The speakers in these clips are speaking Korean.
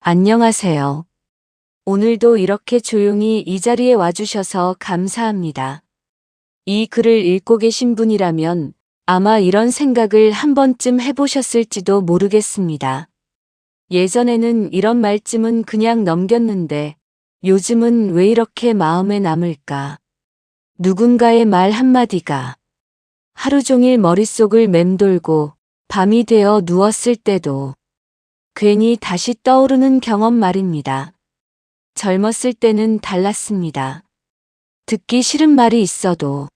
안녕하세요. 오늘도 이렇게 조용히 이 자리에 와주셔서 감사합니다. 이 글을 읽고 계신 분이라면 아마 이런 생각을 한 번쯤 해보셨을지도 모르겠습니다. 예전에는 이런 말쯤은 그냥 넘겼는데 요즘은 왜 이렇게 마음에 남을까? 누군가의 말 한마디가 하루 종일 머릿속을 맴돌고 밤이 되어 누웠을 때도 괜히 다시 떠오르는 경험 말입니다. 젊었을 때는 달랐습니다. 듣기 싫은 말이 있어도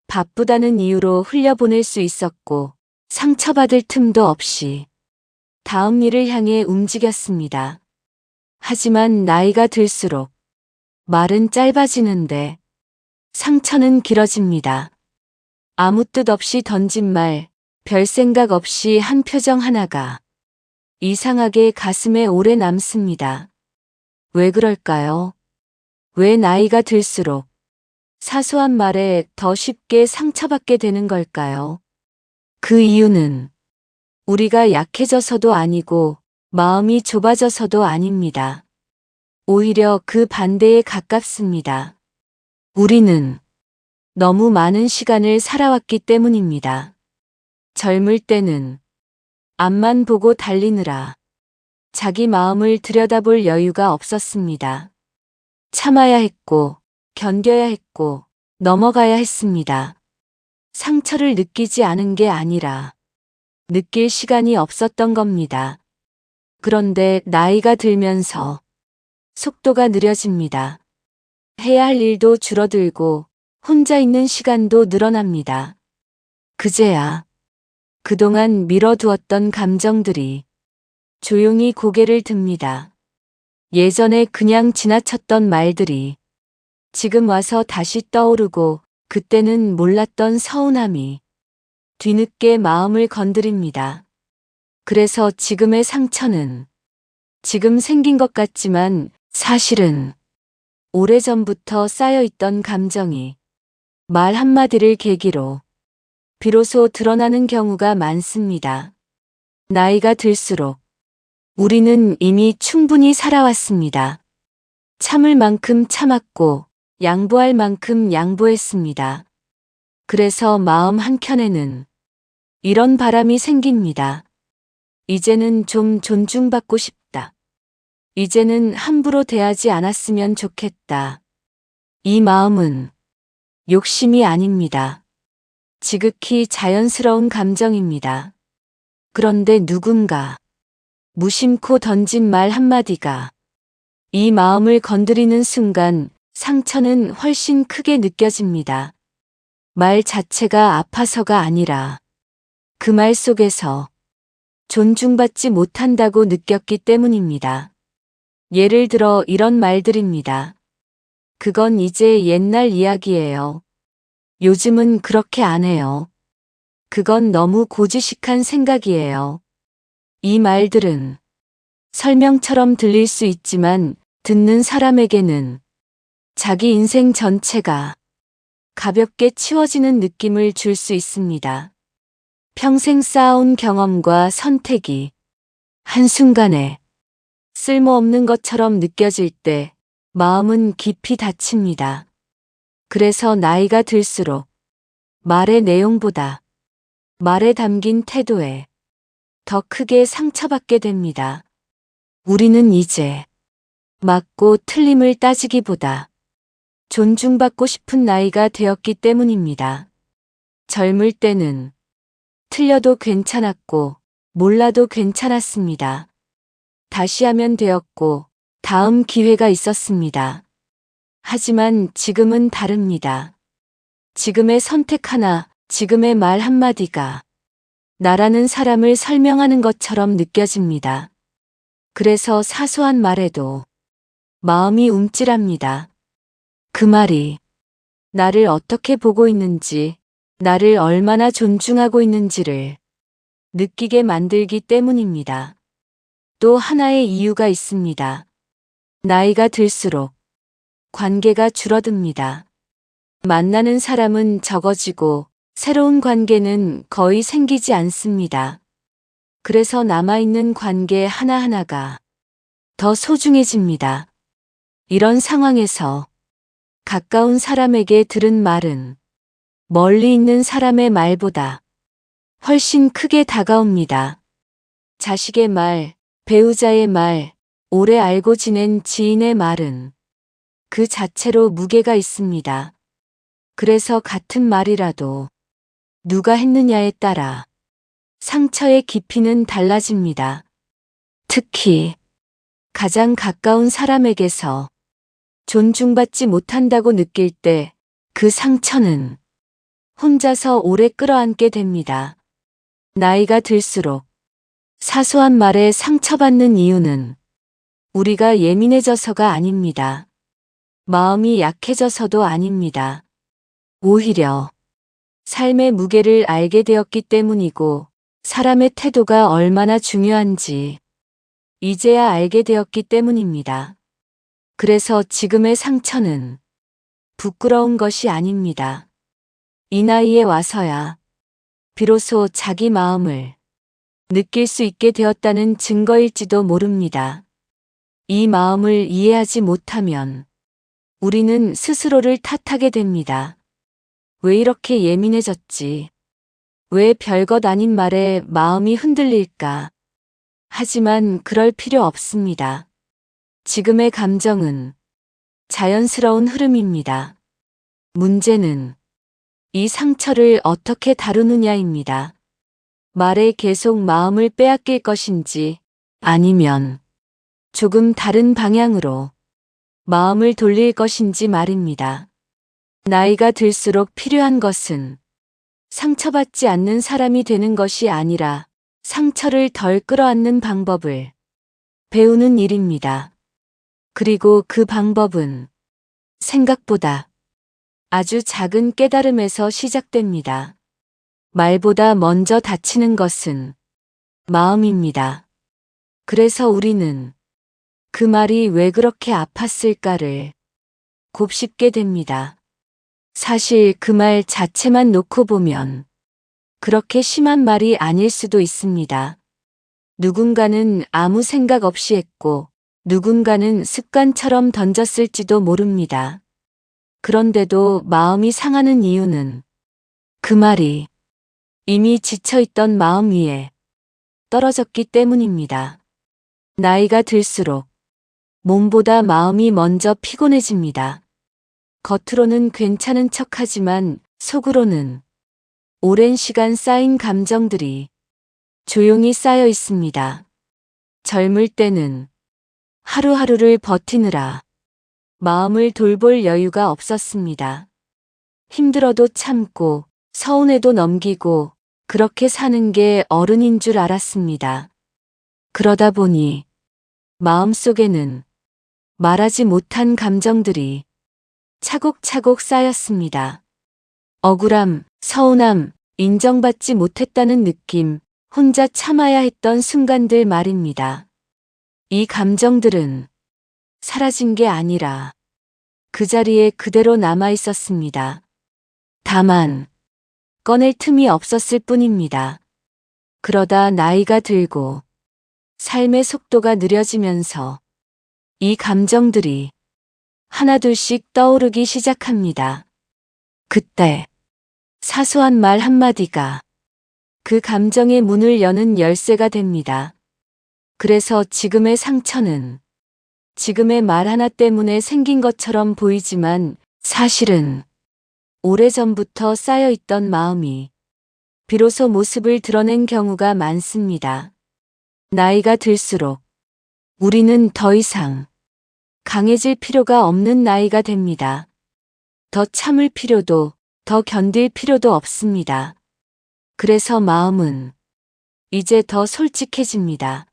바쁘다는 이유로 흘려보낼 수 있었고 상처받을 틈도 없이 다음 일을 향해 움직였습니다. 하지만 나이가 들수록 말은 짧아지는데 상처는 길어집니다. 아무 뜻 없이 던진 말, 별 생각 없이 한 표정 하나가 이상하게 가슴에 오래 남습니다. 왜 그럴까요? 왜 나이가 들수록 사소한 말에 더 쉽게 상처받게 되는 걸까요? 그 이유는 우리가 약해져서도 아니고 마음이 좁아져서도 아닙니다. 오히려 그 반대에 가깝습니다. 우리는 너무 많은 시간을 살아왔기 때문입니다. 젊을 때는 앞만 보고 달리느라 자기 마음을 들여다볼 여유가 없었습니다. 참아야 했고, 견뎌야 했고, 넘어가야 했습니다. 상처를 느끼지 않은 게 아니라 느낄 시간이 없었던 겁니다. 그런데 나이가 들면서 속도가 느려집니다. 해야 할 일도 줄어들고 혼자 있는 시간도 늘어납니다. 그제야 그동안 미뤄두었던 감정들이 조용히 고개를 듭니다. 예전에 그냥 지나쳤던 말들이 지금 와서 다시 떠오르고 그때는 몰랐던 서운함이 뒤늦게 마음을 건드립니다. 그래서 지금의 상처는 지금 생긴 것 같지만 사실은 오래전부터 쌓여있던 감정이 말 한마디를 계기로 비로소 드러나는 경우가 많습니다. 나이가 들수록 우리는 이미 충분히 살아왔습니다. 참을 만큼 참았고 양보할 만큼 양보했습니다. 그래서 마음 한켠에는 이런 바람이 생깁니다. 이제는 좀 존중받고 싶다. 이제는 함부로 대하지 않았으면 좋겠다. 이 마음은 욕심이 아닙니다. 지극히 자연스러운 감정입니다. 그런데 누군가 무심코 던진 말 한마디가 이 마음을 건드리는 순간 상처는 훨씬 크게 느껴집니다. 말 자체가 아파서가 아니라 그 말 속에서 존중받지 못한다고 느꼈기 때문입니다. 예를 들어 이런 말들입니다. 그건 이제 옛날 이야기예요. 요즘은 그렇게 안 해요. 그건 너무 고지식한 생각이에요. 이 말들은 설명처럼 들릴 수 있지만 듣는 사람에게는 자기 인생 전체가 가볍게 치워지는 느낌을 줄 수 있습니다. 평생 쌓아온 경험과 선택이 한순간에 쓸모없는 것처럼 느껴질 때 마음은 깊이 다칩니다. 그래서 나이가 들수록 말의 내용보다 말에 담긴 태도에 더 크게 상처받게 됩니다. 우리는 이제 맞고 틀림을 따지기보다 존중받고 싶은 나이가 되었기 때문입니다. 젊을 때는 틀려도 괜찮았고 몰라도 괜찮았습니다. 다시 하면 되었고 다음 기회가 있었습니다. 하지만 지금은 다릅니다. 지금의 선택 하나, 지금의 말 한마디가 나라는 사람을 설명하는 것처럼 느껴집니다. 그래서 사소한 말에도 마음이 움찔합니다. 그 말이 나를 어떻게 보고 있는지, 나를 얼마나 존중하고 있는지를 느끼게 만들기 때문입니다. 또 하나의 이유가 있습니다. 나이가 들수록 관계가 줄어듭니다. 만나는 사람은 적어지고 새로운 관계는 거의 생기지 않습니다. 그래서 남아있는 관계 하나하나가 더 소중해집니다. 이런 상황에서 가까운 사람에게 들은 말은 멀리 있는 사람의 말보다 훨씬 크게 다가옵니다. 자식의 말, 배우자의 말, 오래 알고 지낸 지인의 말은 그 자체로 무게가 있습니다. 그래서 같은 말이라도 누가 했느냐에 따라 상처의 깊이는 달라집니다. 특히 가장 가까운 사람에게서 존중받지 못한다고 느낄 때 그 상처는 혼자서 오래 끌어안게 됩니다. 나이가 들수록 사소한 말에 상처받는 이유는 우리가 예민해져서가 아닙니다. 마음이 약해져서도 아닙니다. 오히려 삶의 무게를 알게 되었기 때문이고 사람의 태도가 얼마나 중요한지 이제야 알게 되었기 때문입니다. 그래서 지금의 상처는 부끄러운 것이 아닙니다. 이 나이에 와서야 비로소 자기 마음을 느낄 수 있게 되었다는 증거일지도 모릅니다. 이 마음을 이해하지 못하면 우리는 스스로를 탓하게 됩니다. 왜 이렇게 예민해졌지? 왜 별것 아닌 말에 마음이 흔들릴까? 하지만 그럴 필요 없습니다. 지금의 감정은 자연스러운 흐름입니다. 문제는 이 상처를 어떻게 다루느냐입니다. 말에 계속 마음을 빼앗길 것인지 아니면 조금 다른 방향으로 마음을 돌릴 것인지 말입니다. 나이가 들수록 필요한 것은 상처받지 않는 사람이 되는 것이 아니라 상처를 덜 끌어안는 방법을 배우는 일입니다. 그리고 그 방법은 생각보다 아주 작은 깨달음에서 시작됩니다. 말보다 먼저 다치는 것은 마음입니다. 그래서 우리는 그 말이 왜 그렇게 아팠을까를 곱씹게 됩니다. 사실 그 말 자체만 놓고 보면 그렇게 심한 말이 아닐 수도 있습니다. 누군가는 아무 생각 없이 했고 누군가는 습관처럼 던졌을지도 모릅니다. 그런데도 마음이 상하는 이유는 그 말이 이미 지쳐있던 마음 위에 떨어졌기 때문입니다. 나이가 들수록 몸보다 마음이 먼저 피곤해집니다. 겉으로는 괜찮은 척하지만 속으로는 오랜 시간 쌓인 감정들이 조용히 쌓여 있습니다. 젊을 때는 하루하루를 버티느라 마음을 돌볼 여유가 없었습니다. 힘들어도 참고 서운해도 넘기고 그렇게 사는 게 어른인 줄 알았습니다. 그러다 보니 마음속에는 말하지 못한 감정들이 차곡차곡 쌓였습니다. 억울함, 서운함, 인정받지 못했다는 느낌, 혼자 참아야 했던 순간들 말입니다. 이 감정들은 사라진 게 아니라 그 자리에 그대로 남아 있었습니다. 다만 꺼낼 틈이 없었을 뿐입니다. 그러다 나이가 들고 삶의 속도가 느려지면서 이 감정들이 하나둘씩 떠오르기 시작합니다. 그때 사소한 말 한마디가 그 감정의 문을 여는 열쇠가 됩니다. 그래서 지금의 상처는 지금의 말 하나 때문에 생긴 것처럼 보이지만 사실은 오래전부터 쌓여있던 마음이 비로소 모습을 드러낸 경우가 많습니다. 나이가 들수록 우리는 더 이상 강해질 필요가 없는 나이가 됩니다. 더 참을 필요도, 더 견딜 필요도 없습니다. 그래서 마음은 이제 더 솔직해집니다.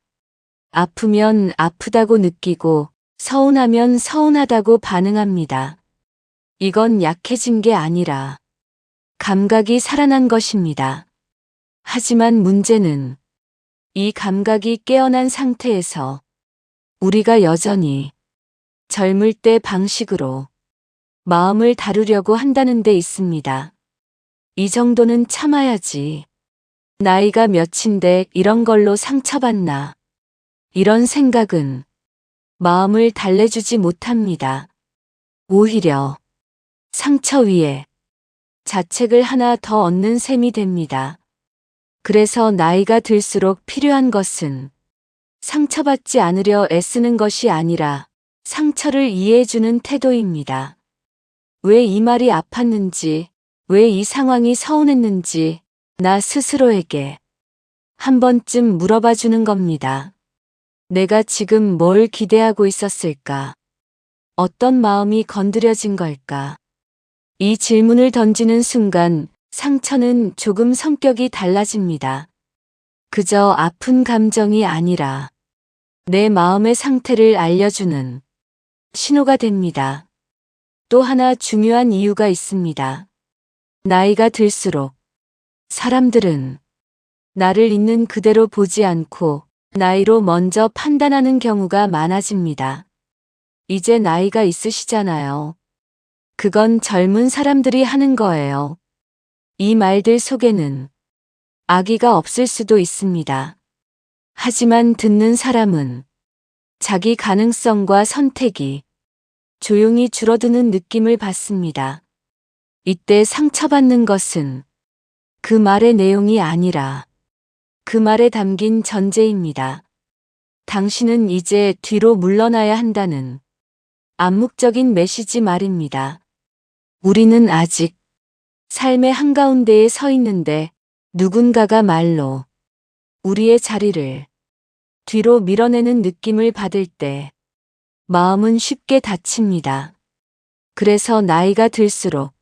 아프면 아프다고 느끼고 서운하면 서운하다고 반응합니다. 이건 약해진 게 아니라 감각이 살아난 것입니다. 하지만 문제는 이 감각이 깨어난 상태에서 우리가 여전히 젊을 때 방식으로 마음을 다루려고 한다는 데 있습니다. 이 정도는 참아야지. 나이가 몇인데 이런 걸로 상처받나. 이런 생각은 마음을 달래주지 못합니다. 오히려 상처 위에 자책을 하나 더 얻는 셈이 됩니다. 그래서 나이가 들수록 필요한 것은 상처받지 않으려 애쓰는 것이 아니라 상처를 이해해주는 태도입니다. 왜 이 말이 아팠는지, 왜 이 상황이 서운했는지 나 스스로에게 한 번쯤 물어봐 주는 겁니다. 내가 지금 뭘 기대하고 있었을까? 어떤 마음이 건드려진 걸까? 이 질문을 던지는 순간 상처는 조금 성격이 달라집니다. 그저 아픈 감정이 아니라 내 마음의 상태를 알려주는 신호가 됩니다. 또 하나 중요한 이유가 있습니다. 나이가 들수록 사람들은 나를 있는 그대로 보지 않고 나이로 먼저 판단하는 경우가 많아집니다. 이제 나이가 있으시잖아요. 그건 젊은 사람들이 하는 거예요. 이 말들 속에는 악의가 없을 수도 있습니다. 하지만 듣는 사람은 자기 가능성과 선택이 조용히 줄어드는 느낌을 받습니다. 이때 상처받는 것은 그 말의 내용이 아니라 그 말에 담긴 전제입니다. 당신은 이제 뒤로 물러나야 한다는 암묵적인 메시지 말입니다. 우리는 아직 삶의 한가운데에 서 있는데 누군가가 말로 우리의 자리를 뒤로 밀어내는 느낌을 받을 때 마음은 쉽게 다칩니다. 그래서 나이가 들수록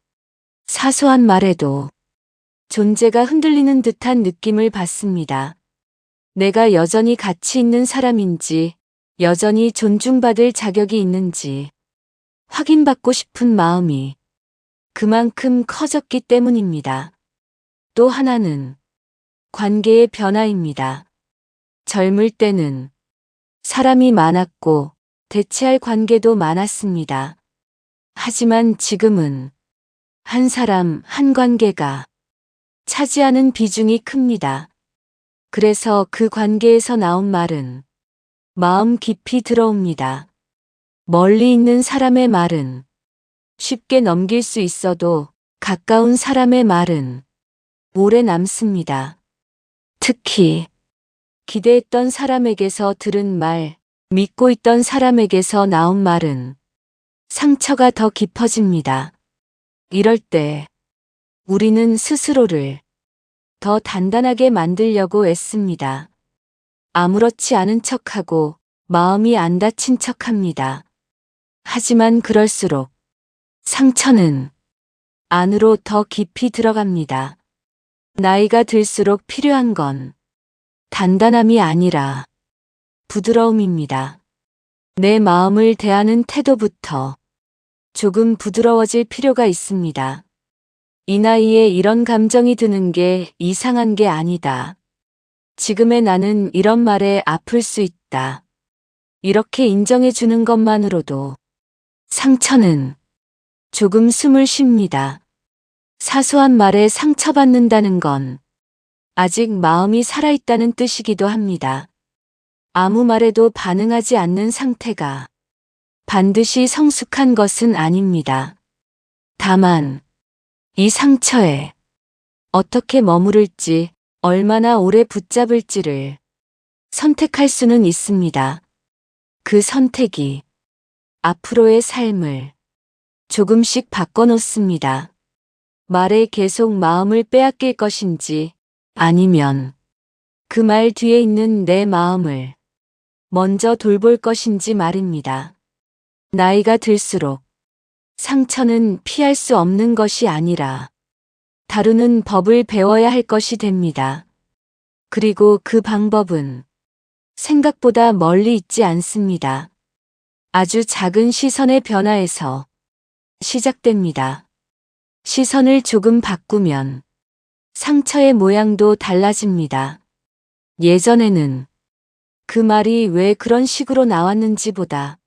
사소한 말에도 존재가 흔들리는 듯한 느낌을 받습니다. 내가 여전히 가치 있는 사람인지, 여전히 존중받을 자격이 있는지 확인받고 싶은 마음이 그만큼 커졌기 때문입니다. 또 하나는 관계의 변화입니다. 젊을 때는 사람이 많았고 대체할 관계도 많았습니다. 하지만 지금은 한 사람, 한 관계가 차지하는 비중이 큽니다. 그래서 그 관계에서 나온 말은 마음 깊이 들어옵니다. 멀리 있는 사람의 말은 쉽게 넘길 수 있어도 가까운 사람의 말은 오래 남습니다. 특히 기대했던 사람에게서 들은 말, 믿고 있던 사람에게서 나온 말은 상처가 더 깊어집니다. 이럴 때 우리는 스스로를 더 단단하게 만들려고 애씁니다. 아무렇지 않은 척하고 마음이 안 다친 척합니다. 하지만 그럴수록 상처는 안으로 더 깊이 들어갑니다. 나이가 들수록 필요한 건 단단함이 아니라 부드러움입니다. 내 마음을 대하는 태도부터 조금 부드러워질 필요가 있습니다. 이 나이에 이런 감정이 드는 게 이상한 게 아니다. 지금의 나는 이런 말에 아플 수 있다. 이렇게 인정해 주는 것만으로도 상처는 조금 숨을 쉽니다. 사소한 말에 상처받는다는 건 아직 마음이 살아있다는 뜻이기도 합니다. 아무 말에도 반응하지 않는 상태가 반드시 성숙한 것은 아닙니다. 다만 이 상처에 어떻게 머무를지, 얼마나 오래 붙잡을지를 선택할 수는 있습니다. 그 선택이 앞으로의 삶을 조금씩 바꿔놓습니다. 말에 계속 마음을 빼앗길 것인지, 아니면 그 말 뒤에 있는 내 마음을 먼저 돌볼 것인지 말입니다. 나이가 들수록 상처는 피할 수 없는 것이 아니라 다루는 법을 배워야 할 것이 됩니다. 그리고 그 방법은 생각보다 멀리 있지 않습니다. 아주 작은 시선의 변화에서 시작됩니다. 시선을 조금 바꾸면 상처의 모양도 달라집니다. 예전에는 그 말이 왜 그런 식으로 나왔는지보다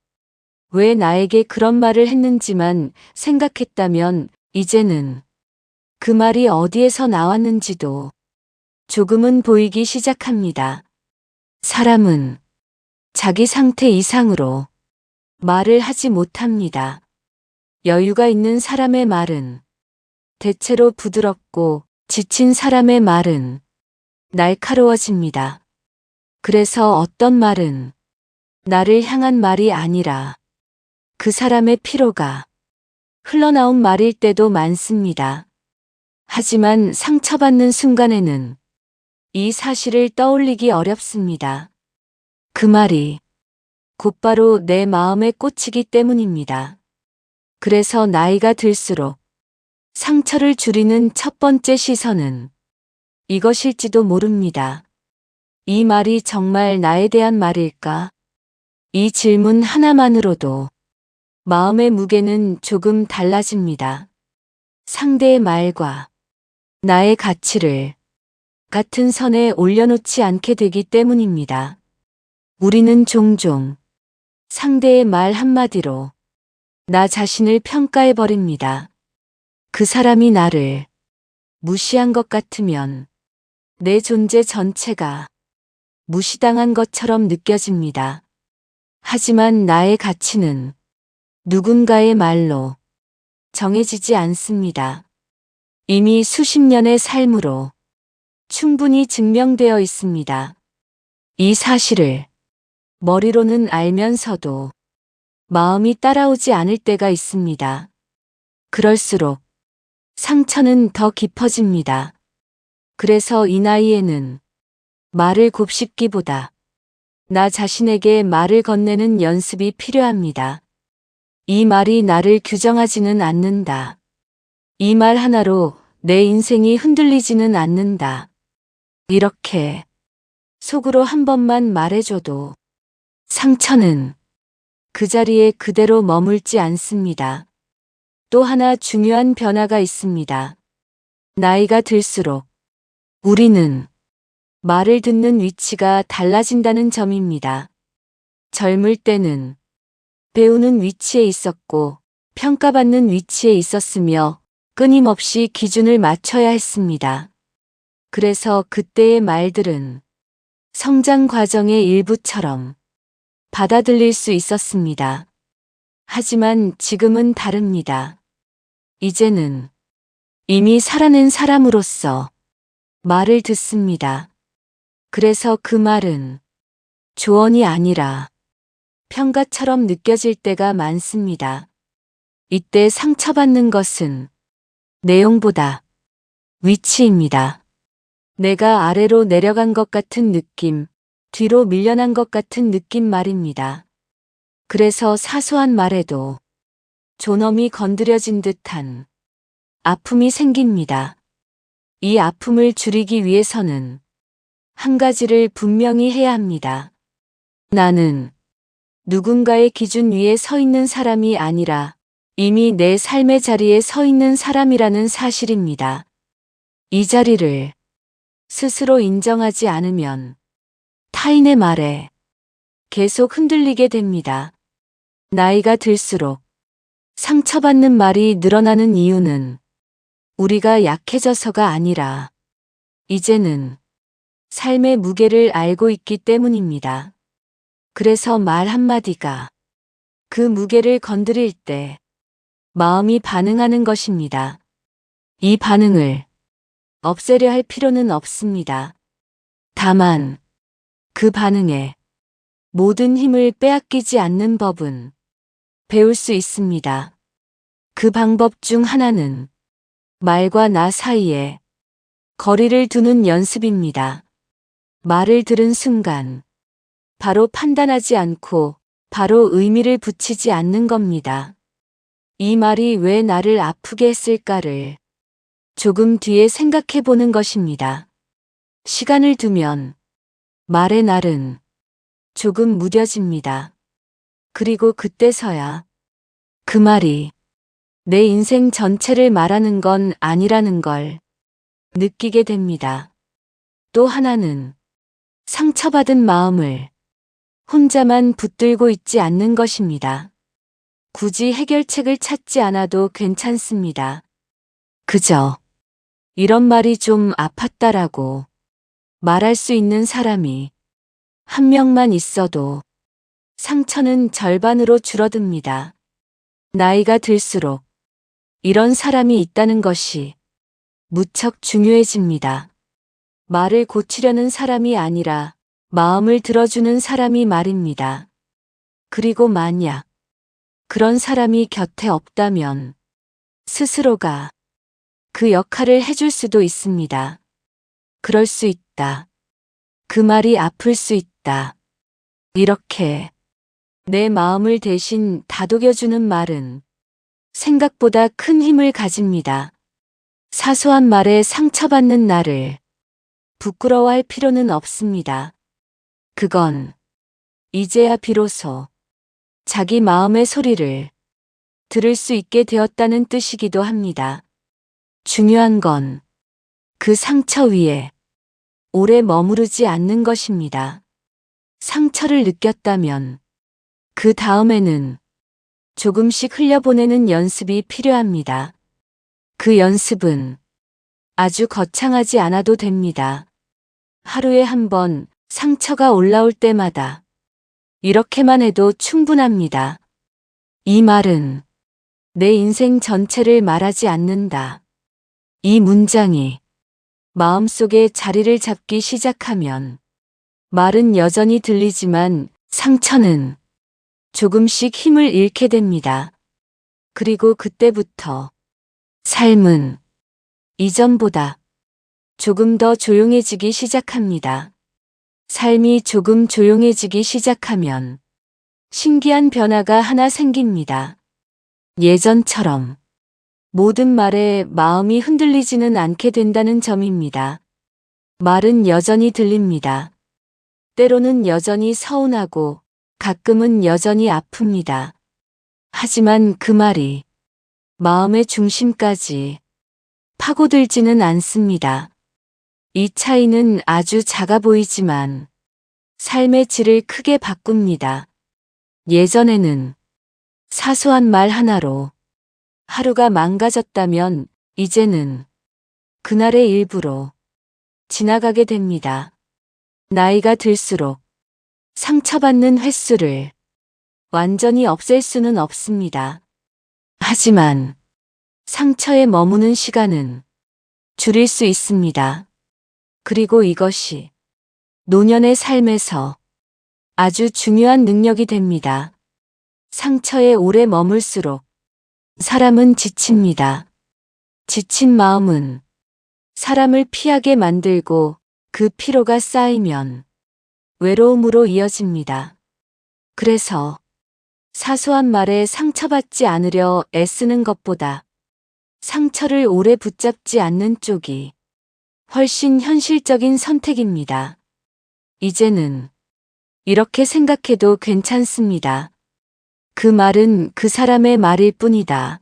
왜 나에게 그런 말을 했는지만 생각했다면 이제는 그 말이 어디에서 나왔는지도 조금은 보이기 시작합니다. 사람은 자기 상태 이상으로 말을 하지 못합니다. 여유가 있는 사람의 말은 대체로 부드럽고 지친 사람의 말은 날카로워집니다. 그래서 어떤 말은 나를 향한 말이 아니라 그 사람의 피로가 흘러나온 말일 때도 많습니다. 하지만 상처받는 순간에는 이 사실을 떠올리기 어렵습니다. 그 말이 곧바로 내 마음에 꽂히기 때문입니다. 그래서 나이가 들수록 상처를 줄이는 첫 번째 시선은 이것일지도 모릅니다. 이 말이 정말 나에 대한 말일까? 이 질문 하나만으로도 마음의 무게는 조금 달라집니다. 상대의 말과 나의 가치를 같은 선에 올려놓지 않게 되기 때문입니다. 우리는 종종 상대의 말 한마디로 나 자신을 평가해버립니다. 그 사람이 나를 무시한 것 같으면 내 존재 전체가 무시당한 것처럼 느껴집니다. 하지만 나의 가치는 누군가의 말로 정해지지 않습니다. 이미 수십 년의 삶으로 충분히 증명되어 있습니다. 이 사실을 머리로는 알면서도 마음이 따라오지 않을 때가 있습니다. 그럴수록 상처는 더 깊어집니다. 그래서 이 나이에는 말을 곱씹기보다 나 자신에게 말을 건네는 연습이 필요합니다. 이 말이 나를 규정하지는 않는다. 이 말 하나로 내 인생이 흔들리지는 않는다. 이렇게 속으로 한 번만 말해줘도 상처는 그 자리에 그대로 머물지 않습니다. 또 하나 중요한 변화가 있습니다. 나이가 들수록 우리는 말을 듣는 위치가 달라진다는 점입니다. 젊을 때는 배우는 위치에 있었고 평가받는 위치에 있었으며 끊임없이 기준을 맞춰야 했습니다. 그래서 그때의 말들은 성장 과정의 일부처럼 받아들일 수 있었습니다. 하지만 지금은 다릅니다. 이제는 이미 살아낸 사람으로서 말을 듣습니다. 그래서 그 말은 조언이 아니라 평가처럼 느껴질 때가 많습니다. 이때 상처받는 것은 내용보다 위치입니다. 내가 아래로 내려간 것 같은 느낌, 뒤로 밀려난 것 같은 느낌 말입니다. 그래서 사소한 말에도 존엄이 건드려진 듯한 아픔이 생깁니다. 이 아픔을 줄이기 위해서는 한 가지를 분명히 해야 합니다. 나는 누군가의 기준 위에 서 있는 사람이 아니라 이미 내 삶의 자리에 서 있는 사람이라는 사실입니다. 이 자리를 스스로 인정하지 않으면 타인의 말에 계속 흔들리게 됩니다. 나이가 들수록 상처받는 말이 늘어나는 이유는 우리가 약해져서가 아니라 이제는 삶의 무게를 알고 있기 때문입니다. 그래서 말 한마디가 그 무게를 건드릴 때 마음이 반응하는 것입니다. 이 반응을 없애려 할 필요는 없습니다. 다만 그 반응에 모든 힘을 빼앗기지 않는 법은 배울 수 있습니다. 그 방법 중 하나는 말과 나 사이에 거리를 두는 연습입니다. 말을 들은 순간 바로 판단하지 않고 바로 의미를 붙이지 않는 겁니다. 이 말이 왜 나를 아프게 했을까를 조금 뒤에 생각해 보는 것입니다. 시간을 두면 말의 날은 조금 무뎌집니다. 그리고 그때서야 그 말이 내 인생 전체를 말하는 건 아니라는 걸 느끼게 됩니다. 또 하나는 상처받은 마음을 혼자만 붙들고 있지 않는 것입니다. 굳이 해결책을 찾지 않아도 괜찮습니다. 그저 이런 말이 좀 아팠다라고 말할 수 있는 사람이 한 명만 있어도 상처는 절반으로 줄어듭니다. 나이가 들수록 이런 사람이 있다는 것이 무척 중요해집니다. 말을 고치려는 사람이 아니라 마음을 들어주는 사람이 말입니다. 그리고 만약 그런 사람이 곁에 없다면 스스로가 그 역할을 해줄 수도 있습니다. 그럴 수 있다. 그 말이 아플 수 있다. 이렇게 내 마음을 대신 다독여주는 말은 생각보다 큰 힘을 가집니다. 사소한 말에 상처받는 나를 부끄러워할 필요는 없습니다. 그건 이제야 비로소 자기 마음의 소리를 들을 수 있게 되었다는 뜻이기도 합니다. 중요한 건 그 상처 위에 오래 머무르지 않는 것입니다. 상처를 느꼈다면 그 다음에는 조금씩 흘려보내는 연습이 필요합니다. 그 연습은 아주 거창하지 않아도 됩니다. 하루에 한 번 상처가 올라올 때마다 이렇게만 해도 충분합니다. 이 말은 내 인생 전체를 말하지 않는다. 이 문장이 마음속에 자리를 잡기 시작하면 말은 여전히 들리지만 상처는 조금씩 힘을 잃게 됩니다. 그리고 그때부터 삶은 이전보다 조금 더 조용해지기 시작합니다. 삶이 조금 조용해지기 시작하면 신기한 변화가 하나 생깁니다. 예전처럼 모든 말에 마음이 흔들리지는 않게 된다는 점입니다. 말은 여전히 들립니다. 때로는 여전히 서운하고 가끔은 여전히 아픕니다. 하지만 그 말이 마음의 중심까지 파고들지는 않습니다. 이 차이는 아주 작아 보이지만 삶의 질을 크게 바꿉니다. 예전에는 사소한 말 하나로 하루가 망가졌다면 이제는 그날의 일부로 지나가게 됩니다. 나이가 들수록 상처받는 횟수를 완전히 없앨 수는 없습니다. 하지만 상처에 머무는 시간은 줄일 수 있습니다. 그리고 이것이 노년의 삶에서 아주 중요한 능력이 됩니다. 상처에 오래 머물수록 사람은 지칩니다. 지친 마음은 사람을 피하게 만들고 그 피로가 쌓이면 외로움으로 이어집니다. 그래서 사소한 말에 상처받지 않으려 애쓰는 것보다 상처를 오래 붙잡지 않는 쪽이 훨씬 현실적인 선택입니다. 이제는 이렇게 생각해도 괜찮습니다. 그 말은 그 사람의 말일 뿐이다.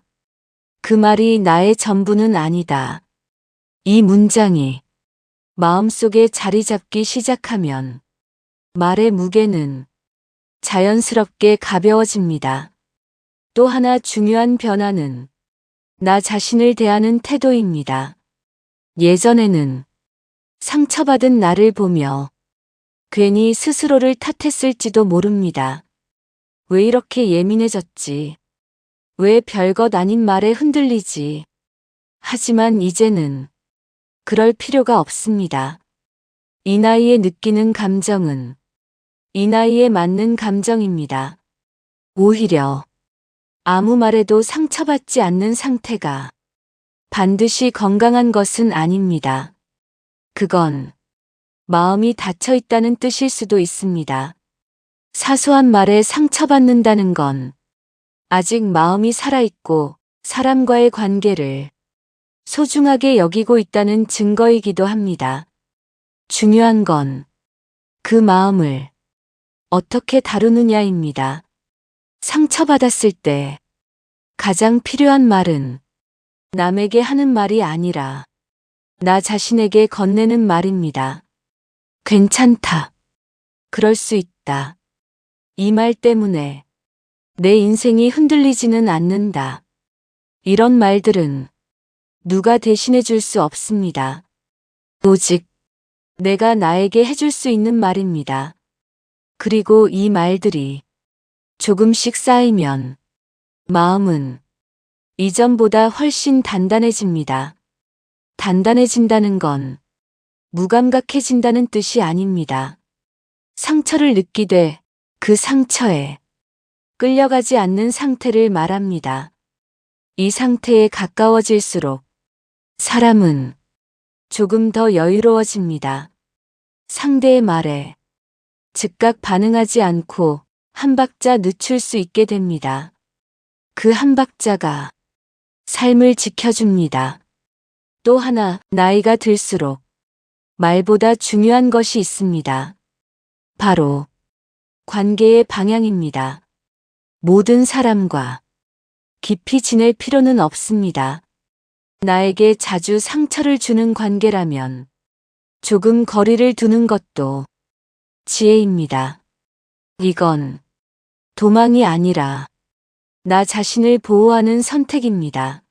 그 말이 나의 전부는 아니다. 이 문장이 마음속에 자리 잡기 시작하면 말의 무게는 자연스럽게 가벼워집니다. 또 하나 중요한 변화는 나 자신을 대하는 태도입니다. 예전에는 상처받은 나를 보며 괜히 스스로를 탓했을지도 모릅니다. 왜 이렇게 예민해졌지? 왜 별것 아닌 말에 흔들리지? 하지만 이제는 그럴 필요가 없습니다. 이 나이에 느끼는 감정은 이 나이에 맞는 감정입니다. 오히려 아무 말에도 상처받지 않는 상태가 반드시 건강한 것은 아닙니다. 그건 마음이 닫혀 있다는 뜻일 수도 있습니다. 사소한 말에 상처받는다는 건 아직 마음이 살아있고 사람과의 관계를 소중하게 여기고 있다는 증거이기도 합니다. 중요한 건 그 마음을 어떻게 다루느냐입니다. 상처받았을 때 가장 필요한 말은 남에게 하는 말이 아니라 나 자신에게 건네는 말입니다. 괜찮다. 그럴 수 있다. 이 말 때문에 내 인생이 흔들리지는 않는다. 이런 말들은 누가 대신해 줄 수 없습니다. 오직 내가 나에게 해줄 수 있는 말입니다. 그리고 이 말들이 조금씩 쌓이면 마음은 이전보다 훨씬 단단해집니다. 단단해진다는 건 무감각해진다는 뜻이 아닙니다. 상처를 느끼되 그 상처에 끌려가지 않는 상태를 말합니다. 이 상태에 가까워질수록 사람은 조금 더 여유로워집니다. 상대의 말에 즉각 반응하지 않고 한 박자 늦출 수 있게 됩니다. 그 한 박자가 삶을 지켜줍니다. 또 하나, 나이가 들수록 말보다 중요한 것이 있습니다. 바로 관계의 방향입니다. 모든 사람과 깊이 지낼 필요는 없습니다. 나에게 자주 상처를 주는 관계라면 조금 거리를 두는 것도 지혜입니다. 이건 도망이 아니라 나 자신을 보호하는 선택입니다.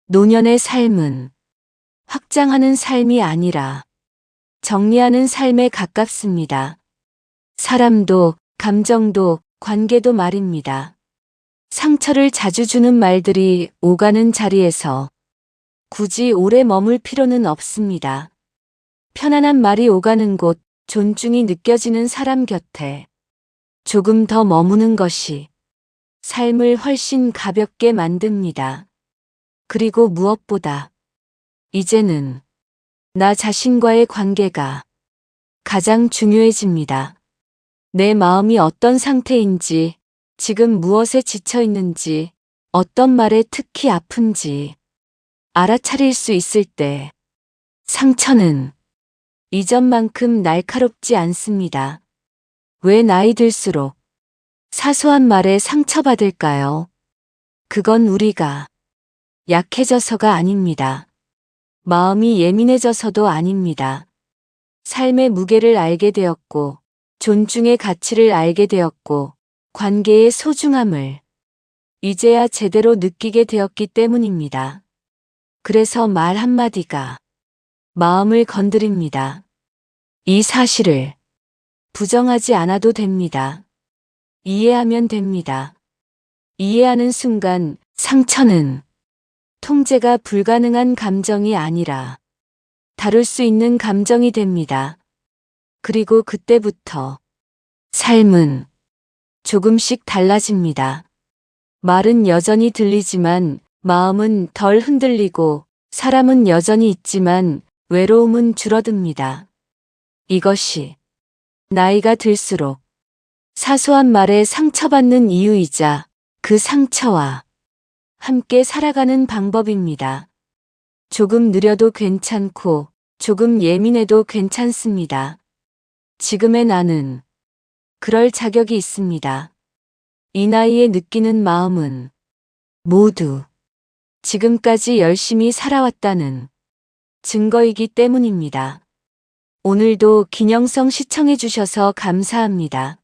노년의 삶은 확장하는 삶이 아니라 정리하는 삶에 가깝습니다. 사람도, 감정도, 관계도 말입니다. 상처를 자주 주는 말들이 오가는 자리에서 굳이 오래 머물 필요는 없습니다. 편안한 말이 오가는 곳, 존중이 느껴지는 사람 곁에 조금 더 머무는 것이 삶을 훨씬 가볍게 만듭니다. 그리고 무엇보다 이제는 나 자신과의 관계가 가장 중요해집니다. 내 마음이 어떤 상태인지, 지금 무엇에 지쳐 있는지, 어떤 말에 특히 아픈지 알아차릴 수 있을 때 상처는 이전만큼 날카롭지 않습니다. 왜 나이 들수록 사소한 말에 상처받을까요? 그건 우리가 약해져서가 아닙니다. 마음이 예민해져서도 아닙니다. 삶의 무게를 알게 되었고, 존중의 가치를 알게 되었고, 관계의 소중함을 이제야 제대로 느끼게 되었기 때문입니다. 그래서 말 한마디가 마음을 건드립니다. 이 사실을 부정하지 않아도 됩니다. 이해하면 됩니다. 이해하는 순간 상처는 통제가 불가능한 감정이 아니라 다룰 수 있는 감정이 됩니다. 그리고 그때부터 삶은 조금씩 달라집니다. 말은 여전히 들리지만 마음은 덜 흔들리고 사람은 여전히 있지만 외로움은 줄어듭니다. 이것이 나이가 들수록 사소한 말에 상처받는 이유이자 그 상처와 함께 살아가는 방법입니다. 조금 느려도 괜찮고 조금 예민해도 괜찮습니다. 지금의 나는 그럴 자격이 있습니다. 이 나이에 느끼는 마음은 모두 지금까지 열심히 살아왔다는 증거이기 때문입니다. 오늘도 김영성 시청해 주셔서 감사합니다.